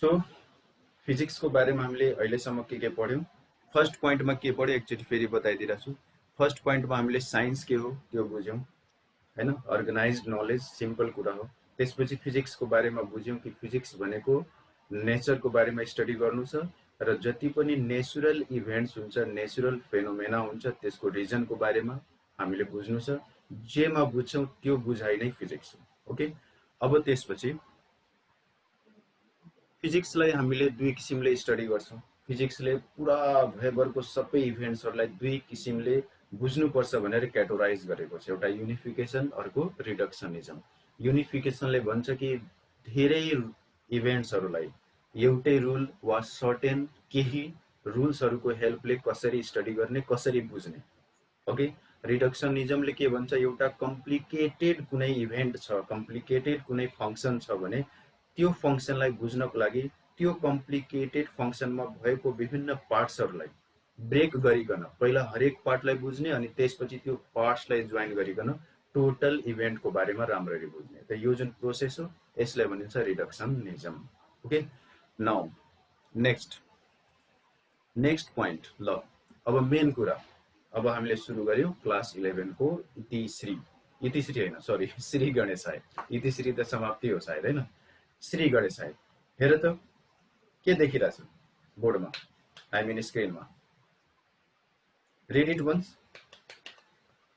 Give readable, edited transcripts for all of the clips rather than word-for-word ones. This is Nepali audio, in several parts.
सो फिजिक्सको बारेमा हामीले अहिलेसम्म के पढ्यौं? फर्स्ट पोइन्टमा के पढ्यो एकचोटि फेरि बताइदिरहेको छु। फर्स्ट पोइन्टमा हामीले साइन्स के हो त्यो बुझ्यौं हैन, अर्गनाइज्ड नलेज सिम्पल कुरा हो। त्यसपछि फिजिक्सको बारेमा बुझ्यौं कि फिजिक्स भनेको नेचरको बारेमा स्टडी गर्नु छ र जति पनि नेचुरल इभेन्ट्स हुन्छ, नेचुरल फेनोमेना हुन्छ, त्यसको रिजनको बारेमा हामीले बुझ्नु छ। जेमा बुझ्छौं त्यो बुझाइ नै फिजिक्स हो। ओके, अब त्यसपछि फिजिक्सलाई हामीले दुई किसिमले स्टडी गर्छौं। फिजिक्सले पुरा भरको सबै इभेन्ट्सहरूलाई दुई किसिमले बुझ्नुपर्छ भनेर क्याटेगोराइज गरेको छ। एउटा युनिफिकेसन, अर्को रिडक्सनिजम। युनिफिकेसनले भन्छ कि धेरै इभेन्ट्सहरूलाई एउटै रुल वा सर्टेन केही रुल्सहरूको हेल्पले कसरी स्टडी गर्ने, कसरी बुझ्ने। ओके, रिडक्सनिजमले के भन्छ, एउटा कम्प्लिकेटेड कुनै इभेन्ट छ, कम्प्लिकेटेड कुनै फंक्सन छ भने त्यो फंक्सनलाई बुझ्नको लागि त्यो कम्प्लिकेटेड फंक्सनमा भएको विभिन्न पार्ट्सहरूलाई ब्रेक गरिकन पहिला हरेक पार्टलाई बुझ्ने अनि त्यसपछि त्यो पार्ट्सलाई जोइन गरिकन टोटल इभेन्टको बारेमा राम्ररी बुझ्ने। त यो जुन प्रोसेस हो यसलाई भनिन्छ reductionism. Okay, now next point. ल अब मेन कुरा, अब हामीले सुरु गर्यौं क्लास 11 को इतिश्री हैन, सरी, श्री गणेशाय। इतिश्री त समाप्ति हो सायद हैन, श्री गणेशाय। हेर त के देखिरहेछ बोर्डमा, आई मिन स्क्रिनमा। Read it once.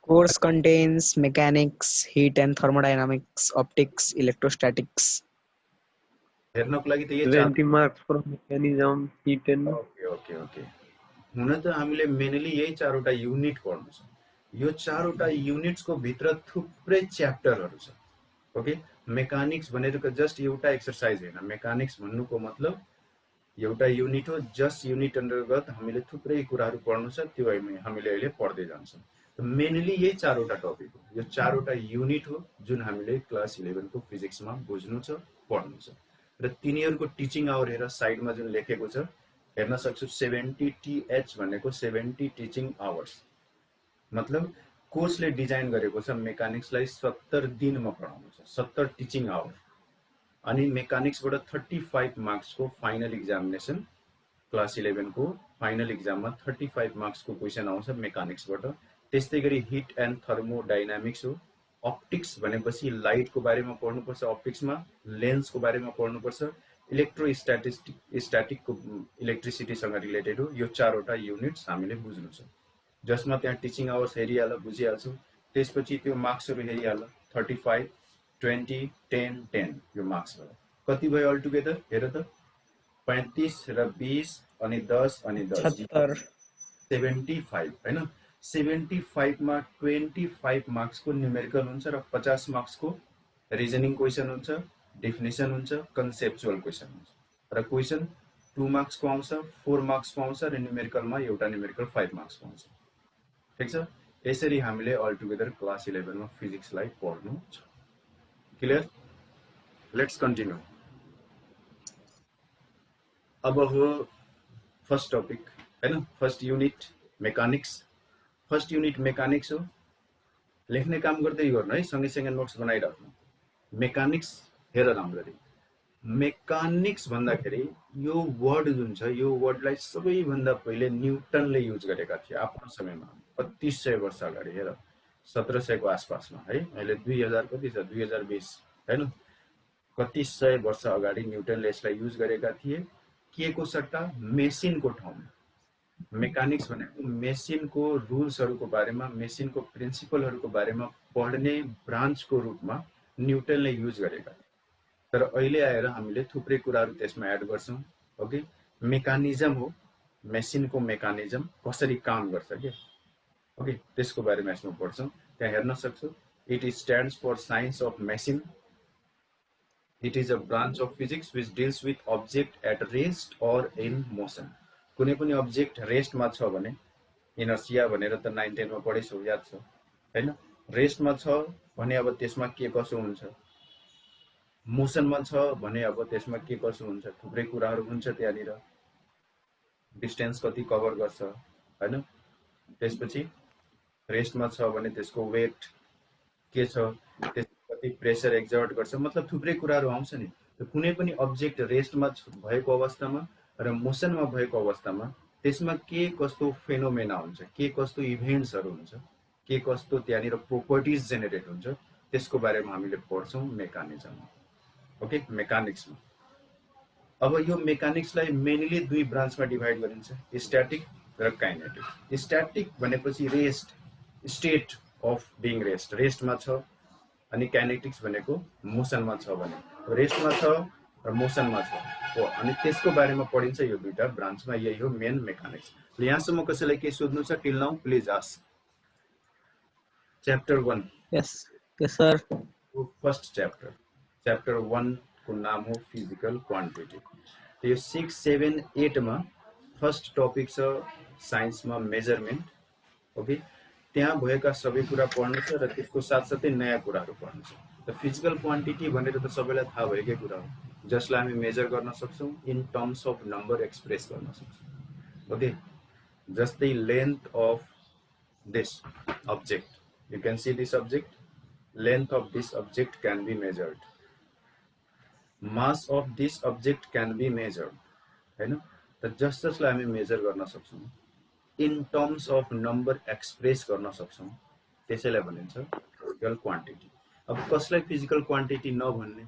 Course contains mechanics, heat and thermodynamics, optics, electrostatics. हेर्नको लागि त यो 20 marks from mechanism, heat and okay. हुन त हामीले मेनली यही चारवटा युनिट पढ्नु छ। यो चारवटा युनिट्सको भित्र थुप्रै च्याप्टरहरू छ। ओके, मेकानिक्स भनेको जस्ट एउटा एक्सरसाइज हैन। मेकानिक्स भन्नुको मतलब एउटा युनिट हो। जस्ट युनिट अन्तर्गत हामीले थुप्रै कुराहरू पढ्नु छ, त्यो हामीले अहिले पढ्दै जान्छौँ। मेनली यही चारवटा टपिक हो, यो चारवटा युनिट हो जुन हामीले क्लास 11 को फिजिक्समा बुझ्नु छ, पढ्नु छ। र तिनीहरूको टिचिङ आवर हेर साइडमा जुन लेखेको छ, हेर्न सक्छु 70 TH भनेको 70 टिचिङ आवर्स। मतलब कोर्सले डिजाइन गरेको छ मेकानिक्सलाई 70 दिनमा पढाउनु छ, 70 टिचिङ आवर। अनि मेकानिक्सबाट 35 मार्क्सको फाइनल एक्जामिनेसन, क्लास 11 को फाइनल एक्जाममा 35 मार्क्सको क्वेसन आउँछ मेकानिक्सबाट। त्यस्तै गरी हिट एन्ड थर्मोडाइनामिक्स हो। अप्टिक्स भनेपछि लाइटको बारेमा पढ्नुपर्छ, अप्टिक्समा लेन्सको बारेमा पढ्नुपर्छ। इलेक्ट्रोस्ट्याटिकको इलेक्ट्रिसिटीसँग रिलेटेड हो। यो चारवटा युनिट्स हामीले बुझ्नु छ, जसमा त्यहाँ टिचिङ आवर्स हेरिहाल, बुझिहाल्छौँ। त्यसपछि त्यो मार्क्सहरू हेरिहाल, 35, 20, 10, 10 यो मार्क्स भयो। कति भयो अल टुगेदर हेर त, 35 र 20 अनि 10 अनि 10 75 हैन। 75 मा 25 मार्क्सको न्यूमेरिकल हुन्छ र 50 मार्क्सको रिजनिङ क्वेसन हुन्छ, डेफिनेसन हुन्छ, कन्सेप्चुअल क्वेसन हुन्छ। र क्वेसन 2 मार्क्सको आउँछ, 4 मार्क्सको आउँछ र न्यूमेरिकलमा एउटा न्यूमेरिकल 5 मार्क्सको आउँछ। ठीक छ, यसरी हामीले अल टुगेदर क्लास 11 मा फिजिक्सलाई पढ्नु छ। क्लियर? Let's continue. अब हो फर्स्ट टपिक हैन, first unit mechanics. First unit mechanics हो। लेख्ने काम गर्दै गर्नु है, सँगै नोट्स बनाइराख्नु। मेकानिक्स हेर राम्ररी। मेकानिक्स भन्दाखेरि यो वर्ड जुन छ, यो वर्डलाई सबैभन्दा पहिले न्युटनले युज गरेका थिए आफ्नो समयमा, 2500 वर्ष अगाडि। हेर 1700 को आसपासमा है, अहिले 2000 कति छ, 2020 हैन। कति सय वर्ष अगाडि न्युटनले यसलाई युज गरेका थिए। के को सट्टा? मेसिनको ठाउँमा। मेकानिक्स भनेको मेसिनको रुल्सहरूको बारेमा, मेसिनको प्रिन्सिपलहरूको बारेमा पढ्ने ब्रान्चको रूपमा न्युटनले युज गरेका थिए। तर अहिले आएर हामीले थुप्रै कुराहरू त्यसमा एड गर्छौं। ओके, मेकानिजम हो, मेसिनको मेकानिजम कसरी काम गर्छ के। ओके, त्यसको बारेमा यसमा पढ्छौं। त्यहाँ हेर्न सक्छौ, it stands for science of machine. It is a branch of physics which deals with object at rest or in motion. कुनै पनि अब्जेक्ट रेस्टमा छ भने, इनर्सिया भनेर त 9-10 मा पढेछौ, याद छ हैन। रेस्टमा छ भने अब त्यसमा के कसो हुन्छ, मोसनमा छ भने अब त्यसमा के कसो हुन्छ, थुप्रै कुराहरू हुन्छ त्यहाँनिर। डिस्टेन्स कति कभर गर्छ हैन। त्यसपछि रेस्टमा छ भने त्यसको वेट के छ, कति प्रेसर एक्जर्ट गर्छ, मतलब थुप्रै कुराहरू आउँछ नि। कुनै पनि अब्जेक्ट रेस्टमा भएको अवस्थामा र मोसनमा भएको अवस्थामा त्यसमा के कस्तो फेनोमेना हुन्छ, के कस्तो इभेन्ट्सहरू हुन्छ, के कस्तो त्यहाँनिर प्रोपर्टिज जेनेरेट हुन्छ, त्यसको बारेमा हामीले पढ्छौँ मेकानिजममा। ओके, मेकानिक्समा। अब यो मेकानिक्सलाई मेनली दुई ब्रान्चमा डिभाइड गरिन्छ, स्ट्याटिक र काइनेटिक। स्ट्याटिक भनेपछि rest, state of being rest, रेस्टमा छ, अनि काइनेटिक्स भनेको मोसनमा छ भने, रेस्टमा छ र मोसनमा छ हो, अनि त्यसको बारेमा पढिन्छ यो दुईटा ब्रान्चमा। यही हो मेन मेकानिक्स। यहाँसम्म कसैलाई के सोध्नु छ till now, please ask. Chapter 1। Yes. Yes, sir. First chapter 1 को नाम हो फिजिकल क्वान्टिटी। यो 6, 7, 8 मा फर्स्ट टपिक छ साइन्समा मेजरमेन्ट। ओके, त्यहाँ भएका सबै कुरा पढ्नु छ र त्यसको साथसाथै नयाँ कुराहरू पढ्नु छ। त फिजिकल क्वान्टिटी भनेर त सबैलाई थाहा भएकै कुरा हो, जसलाई हामी मेजर गर्न सक्छौँ, in terms of number express गर्न सक्छौँ। ओके, जस्तै length of this object, you can see this object, length of this object can be measured, mass of this object can be measured, हैन त जसलाई हामी मेजर गर्न सक्छौँ, in terms of number express गर्न सक्छौँ, त्यसैलाई भनिन्छ फिजिकल क्वान्टिटी। अब कसलाई फिजिकल क्वान्टिटी नभन्ने,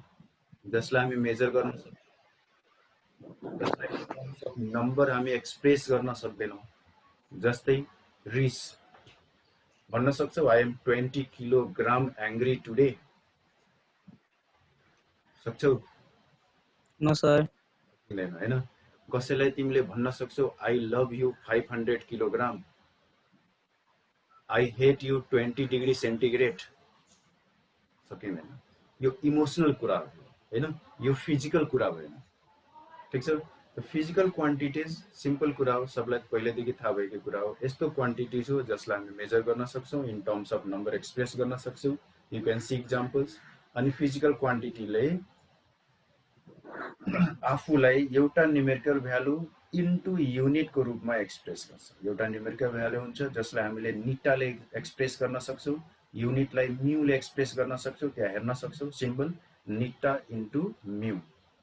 जसलाई हामी मेजर गर्न सक्छौँ, जसलाई इन टर्म्स अफ नम्बर हामी एक्सप्रेस गर्न सक्दैनौँ। जस्तै रिस भन्न सक्छौ, I am 20 kilogram angry today, सक्छौ? No, sir. किन हैन? कसैलाई तिमीले भन्न सक्छौ, I love you 500 kilogram, I hate you 20 degree centigrade, सकिँदैन। यो इमोसनल कुरा हो हैन, यो फिजिकल कुरा भएन, ठिक छ? फिजिकल क्वान्टिटिज सिम्पल कुरा हो, सबलाई पहिलेदेखि थाहा भएकै कुरा हो। यस्तो क्वान्टिटिज हो जसलाई हामी मेजर गर्न सक्छौँ, in terms of number express गर्न सक्छौँ। You can see examples. अनि फिजिकल क्वान्टिटीले आफूलाई एउटा न्युमेरिकल भ्यालु इन्टु युनिटको रूपमा एक्सप्रेस गर्छ। एउटा न्युमेरिकल भ्यालु हुन्छ जसलाई हामीले निटाले एक्सप्रेस गर्न सक्छौँ, युनिटलाई म्युले एक्सप्रेस गर्न सक्छौँ। त्यहाँ हेर्न सक्छौँ सिम्बल निटा इन्टु म्यु।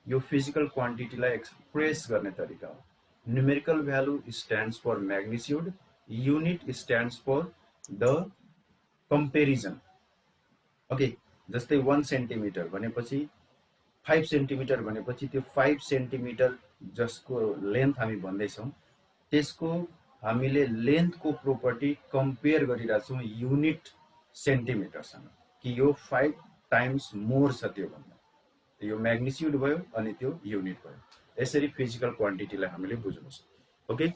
यो फिजिकल क्वान्टिटीलाई एक्सप्रेस गर्ने तरिका हो। Numerical value stands for magnitude, unit stands for the comparison. Okay, जस्तै 1 सेन्टिमिटर भनेपछि 5 सेन्टिमिटर भनेपछि त्यो 5 सेन्टिमिटर जसको लेन्थ हामी भन्दैछौँ, त्यसको हामीले लेन्थको प्रोपर्टी कम्पेयर गरिरहेछौँ युनिट सेन्टिमिटरसँग, कि यो 5 टाइम्स मोर छ त्यो भन्दा। यो म्याग्निट्युड भयो अनि त्यो युनिट भयो। यसरी फिजिकल क्वान्टिटीलाई हामीले बुझ्नु छ। Okay,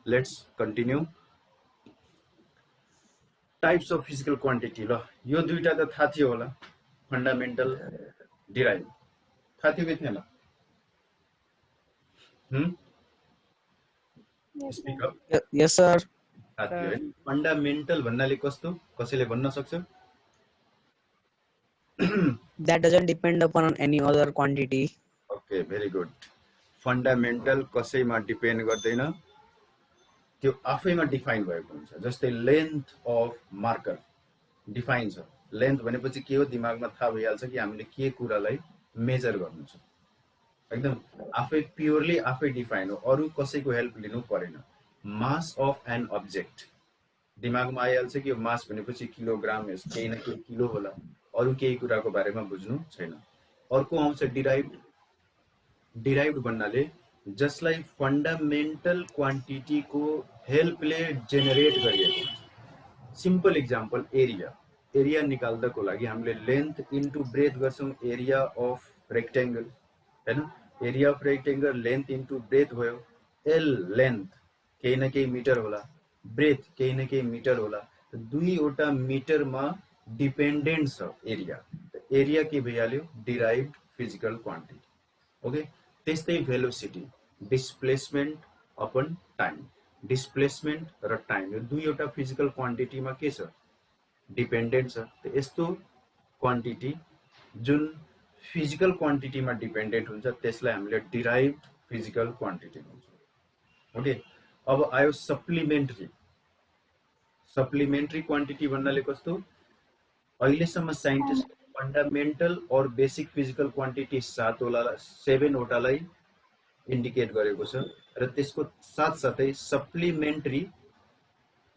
let's continue. Types of physical quantity. ल, यो दुईटा त थाहा थियो होला, फन्डामेन्टल, डिराइभ, थाहा थियो कि थिएन? Yes, sir. थाहा थियो है। फन्डामेन्टल भन्नाले कस्तो, कसैले भन्न सक्छ? That doesn't depend upon any other quantity. Okay, very good. Fundamental कसैमा डिपेन्ड गर्दैन, त्यो आफैमा डिफाइन भएको हुन्छ। जस्तै लेन्थ अफ मार्कर डिफाइन छ। लेन्थ भनेपछि के हो, दिमागमा थाहा भइहाल्छ कि हामीले के कुरालाई मेजर गर्नु छ, एकदम आफै प्योरली आफै डिफाइन हो, अरू कसैको हेल्प लिनु परेन। मास अफ एन अब्जेक्ट, दिमागमा आइहाल्छ कि यो मास भनेपछि किलोग्राम, केही न केही किलो होला, अरू केही कुराको बारेमा बुझ्नु छैन। अर्को आउँछ डिराइभ्ड। डिराइभ्ड भन्नाले जसलाई फन्डामेन्टल क्वान्टिटीको हेल्पले जेनेरेट गरिएको हुन्छ। Simple example, area. एरिया निकाल्नको लागि हामीले लेन्थ इन्टु ब्रेथ गर्छौँ, एरिया अफ रेक्टेङ्गल हैन। Area of rectangle length into breadth भयो। एल लेन्थ केही न केही मिटर होला, ब्रेथ केही न केही मिटर होला, दुईवटा मिटरमा डिपेन्डेन्ट छ एरिया। एरिया के भइहाल्यो, डिराइभ्ड फिजिकल क्वान्टिटी। ओके, त्यस्तै velocity, displacement upon time. Displacement र टाइम यो दुईवटा फिजिकल क्वान्टिटीमा के छ, डिपेन्डेन्ट छ। त यस्तो क्वान्टिटी जुन फिजिकल क्वान्टिटीमा डिपेन्डेन्ट हुन्छ त्यसलाई हामीले डिराइभ्ड फिजिकल क्वान्टिटी भन्छौँ। ओके, अब आयो सप्लिमेन्ट्री। सप्लिमेन्ट्री क्वान्टिटी भन्नाले कस्तो, अहिलेसम्म साइन्टिस्ट फन्डामेन्टल और बेसिक फिजिकल क्वान्टिटी 7 वटालाई इन्डिकेट गरेको छ र त्यसको साथसाथै सप्लिमेन्ट्री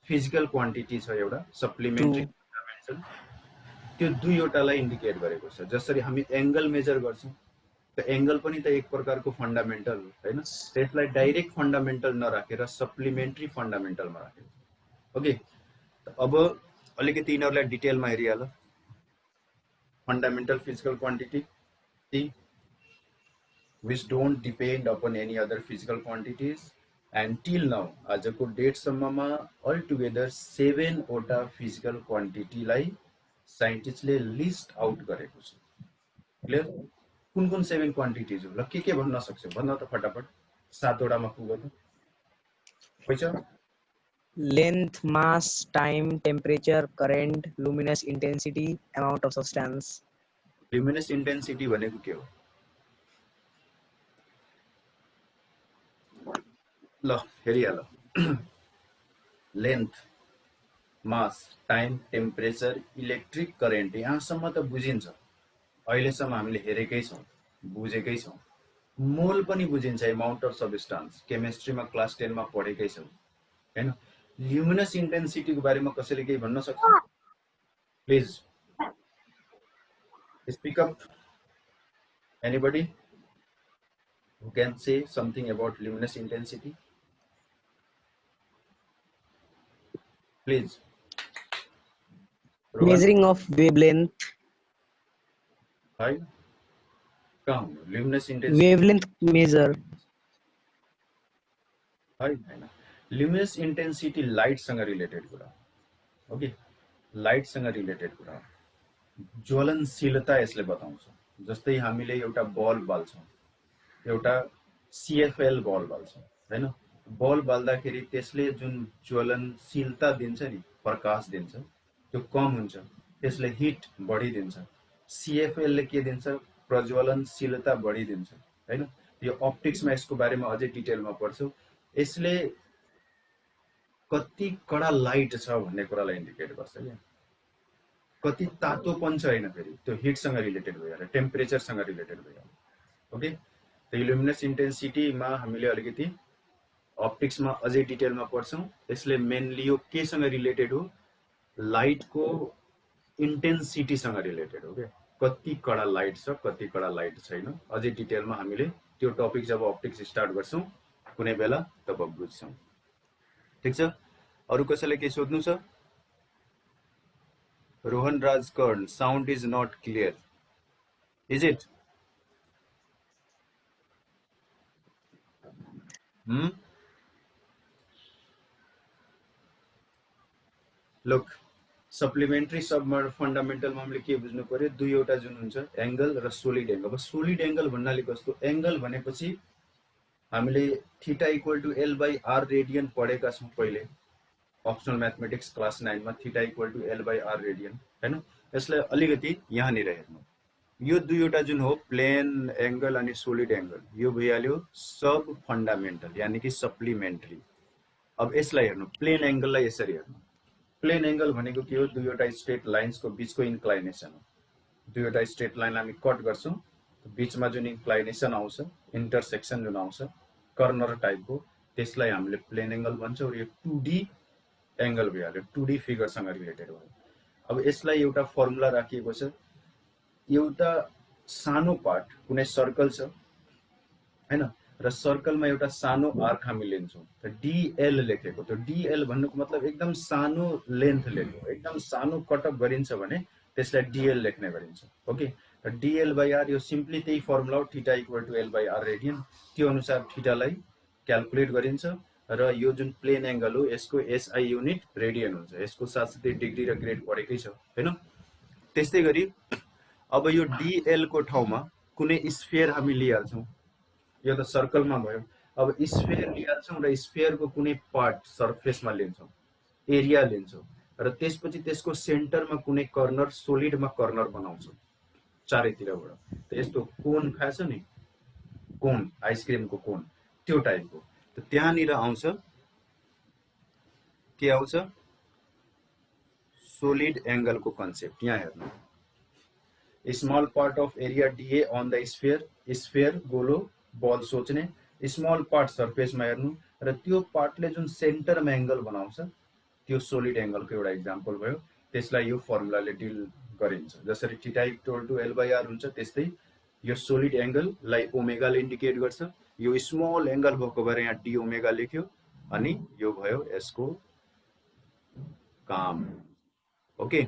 फिजिकल क्वान्टिटी छ एउटा सप्लिमेन्ट्री True. फन्डामेन्टल, त्यो 2वटालाई इन्डिकेट गरेको छ। जसरी हामी एंगल मेजर गर्छौं त एंगल पनि त एक प्रकारको फन्डामेन्टल हो हैन, त्यसलाई डाइरेक्ट फन्डामेन्टल नराखेर सप्लिमेन्ट्री फन्डामेन्टलमा राखेको छ। ओके, अब अलिकति यिनीहरूलाई डिटेलमा हेरिहाल। Fundamental physical quantity which don't depend upon any other physical quantities, and till now आजको डेटसम्ममा all together 7 वटा फिजिकल क्वान्टिटीलाई साइन्टिस्टले लिस्ट आउट गरेको छ। क्लियर? कुन कुन 7 क्वान्टिटीज हो? ल के भन्न सक्छौ? भन्न त फटाफट, 7 वटामा पुग्यो त पैसा। Length, mass, time, temperature, current, luminous intensity, amount of substance. Luminous intensity भनेको के हो? ल हेरिहाल। लेन्थ, मास, टाइम, टेम्परेचर, इलेक्ट्रिक करेन्ट, यहाँसम्म त बुझिन्छ। अहिलेसम्म हामीले हेरेकै छौँ, बुझेकै छौँ। मोल पनि बुझिन्छ, एमाउन्ट अफ सब्स्टान्स, केमिस्ट्रीमा क्लास 10 मा पढेकै छौँ हैन। ल्युमिनस इन्टेन्सिटीको बारेमा कसैले केही भन्न सक्छ? Please speak up. Anybody who can say something about luminous intensity? Please. Rohan? Measuring of wavelength. Hi. Come, luminous intensity. Wavelength measure. Hi. Luminous intensity light सँग रिलेटेड कुरा। ओके, लाइट सँग रिलेटेड कुरा। ज्वलनशीलता यसले बताउँछ। जस्तै हामीले एउटा बल्ब बाल्छौँ, एउटा CFL बल्ब बाल्छौँ हैन। बल्ब बाल्दाखेरि त्यसले जुन ज्वलनशीलता दिन्छ नि, प्रकाश दिन्छ, त्यो कम हुन्छ, त्यसले हिट बढी दिन्छ। CFL ले के दिन्छ? प्रज्वलनशीलता बढी दिन्छ हैन। यो अप्टिक्समा यसको बारेमा अझै डिटेलमा पढ्छौँ। यसले कति कडा लाइट छ भन्ने कुरालाई इन्डिकेट गर्छ के। कति तातोपन छ हैन, फेरि त्यो हिटसँग रिलेटेड भयो, टेम्परेचरसँग रिलेटेड भयो। ओके, त लुमिनस इन्टेन्सिटीमा हामीले अलिकति अप्टिक्समा अझै डिटेलमा पढ्छौँ। यसले मेनली यो केसँग रिलेटेड हो? लाइटको इन्टेन्सिटीसँग रिलेटेड हो के। कति कडा लाइट छ, कति कडा लाइट छैन, अझै डिटेलमा हामीले त्यो टपिक जब अप्टिक्स स्टार्ट गर्छौँ कुनै बेला तब बुझ्छौँ। ठिक छ? अरु कसैलाई केही सोध्नु छ? Rohan Raj Karn, sound is not clear, is it? Look, supplementary सब फन्डामेन्टलमा हामीले के बुझ्नु पर्यो? दुईवटा जुन हुन्छ एंगल र सोलिड एंगल। अब सोलिड एंगल भन्नाले कस्तो? एंगल भनेपछि हामीले theta equal to L/R radian पढेका छौँ पहिले अप्सनल म्याथमेटिक्स क्लास 9 मा। Theta equal to L/R radian हैन। यसलाई अलिकति यहाँनिर हेर्नु। यो दुईवटा जुन हो प्लेन एंगल अनि सोलिड एंगल, यो भइहाल्यो सब फन्डामेन्टल यानी कि सप्लिमेन्ट्री। अब यसलाई हेर्नु, प्लेन एंगललाई यसरी हेर्नु। प्लेन एंगल भनेको के हो? दुईवटा स्ट्रेट लाइन्सको बीचको इन्क्लाइनेसन हो। दुईवटा स्ट्रेट लाइन हामी कट गर्छौँ, बीचमा जुन इन्क्लाइनेसन आउँछ, इन्टरसेक्सन जुन आउँछ कर्नर टाइपको, त्यसलाई हामीले प्लेन एंगल भन्छौँ। र यो 2D एंगल भइहाल्यो, 2D फिगरसँग रिलेटेड हो। अब यसलाई एउटा फर्मुला राखिएको छ। एउटा सानो पार्ट कुनै सर्कल छ हैन, र सर्कलमा एउटा सानो आर्क हामी लिन्छौँ, त DL लेखेको। त्यो DL भन्नुको मतलब एकदम सानो लेन्थ लेख्नु, एकदम सानो कटअप गरिन्छ भने त्यसलाई DL लेख्ने गरिन्छ। ओके, त DL/R यो सिम्पली त्यही फर्मुला हो, theta equal to L/R radian. त्यो अनुसार थीटालाई क्याल्कुलेट गरिन्छ। र यो जुन प्लेन एंगल हो यसको SI युनिट रेडियन हुन्छ। यसको साथसाथै डिग्री र ग्रेड पढेकै छ हैन। त्यस्तै गरी अब यो DL को ठाउँमा कुनै स्फियर हामी लिइहाल्छौँ। यो त सर्कलमा भयो। अब स्फियर लिइहाल्छौँ र स्फियरको कुनै पार्ट सर्फेसमा लिन्छौँ, एरिया लिन्छौँ, र त्यसपछि त्यसको सेन्टरमा कुनै कर्नर, सोलिडमा कर्नर बनाउँछौँ चारैतिरबाट। त यस्तो कोन खाएछ नि, कोन, आइसक्रिमको कोन, त्यो टाइपको। त त्यहाँनिर आउँछ के आउँछ? सोलिड एंगलको कन्सेप्ट। यहाँ हेर्नु, small part of area d A on the sphere गोलो बल सोच्ने स्मॉल पार्ट सर्फेसमा हेर्नु र त्यो पार्टले जुन सेन्टरमा एंगल बनाउँछ त्यो सोलिड एंगलको एउटा इक्जाम्पल भयो। त्यसलाई यो फर्मुलाले डिल गरिन्छ। जसरी थीटा इक्वल टु L/R हुन्छ त्यस्तै यो सोलिड एंगललाई ओमेगाले इन्डिकेट गर्छ। यो स्मल एंगल भएको भएर यहाँ डी ओमेगा लेख्यो अनि यो भयो यसको काम। ओके